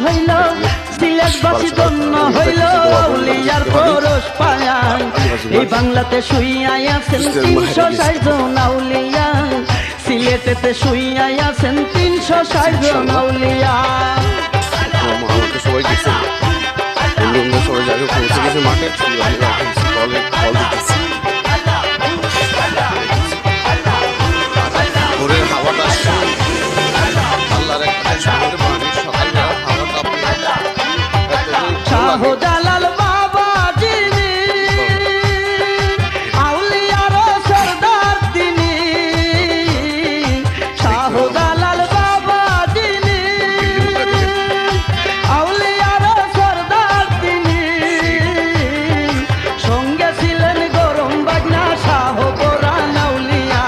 হইল, সিলেটবাসী ধন্য হইল, আউলিয়ার পরশ পায়া। এই বাংলাতে শুইয়াই আছেন 360 জন আউলিয়া, সিলেটেতে শুইয়াই আছেন 360 জন আউলিয়া। আমাকে সবাই দেখছে, বন্ধু সবাই যাকে পৌঁছে গেছে মাঠে, কলে কল দিতেছি। ভোরের হাওয়াটা আসছে, আল্লাহর একটা সুন্দর বাণী, সকালবেলা হাওয়াটা শাহজালাল বাবা যিনি, আউলিয়ার সরদার তিনি। শাহজালাল বাবা যিনি, আউলিয়ার সরদার তিনি। সঙ্গে ছিলেন গরম বাজনা শাহ পরাণ আউলিয়া।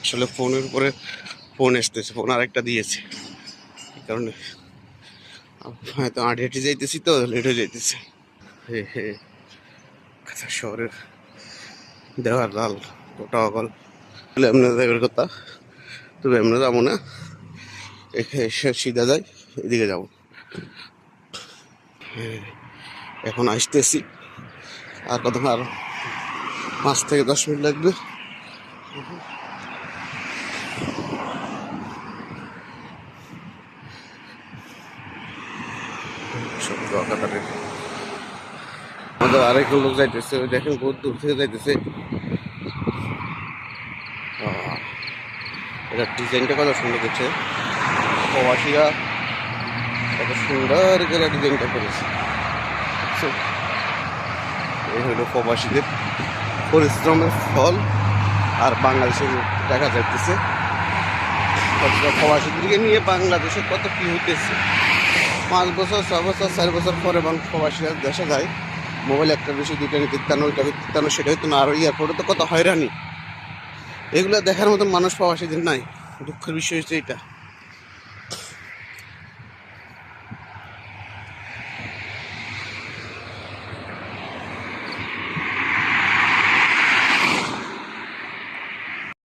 আসলে ফোনের উপরে ফোন আসতেছে, ফোন আরেকটা দিয়েছে, এই কারণে হয়তো আট হেঁটে যাইতেছি তো লেট হয়ে যাইতেছে। শহরের দেওয়ার লাল ওটা অকল এমনি যাইবার কথা, তবে এমনি যাবো না, এসে সিধা যাই, এদিকে যাবো। এখন আসতেছি, আর কত আর 5 থেকে 10 মিনিট লাগবে। আমাদের আরেক লোক যাইতেছে, দেখেন বহুত দূর থেকে যাইতেছে। এটা ডিজাইনটা কত সুন্দর করছে, প্রবাসীরা কত সুন্দর করে ডিজাইনটা করেছে। এই হলো প্রবাসীদের পরিশ্রমের ফল। আর বাংলাদেশে দেখা যাইতেছে প্রবাসীদেরকে নিয়ে বাংলাদেশে কত কি হইতেছে। 5 বছর 6 বছর 4 বছর পরে প্রবাসীরা দেশে যায়, মোবাইল একটা বেশি, 2টা নিতে তিতানো, ওইটা তিতানো, সেটা হইতো না। আর এয়ারপোর্টে তো কত হয়রানি, এগুলো দেখার মতো মানুষ প্রবাসীদের নাই। দুঃখের বিষয় হচ্ছে এটা।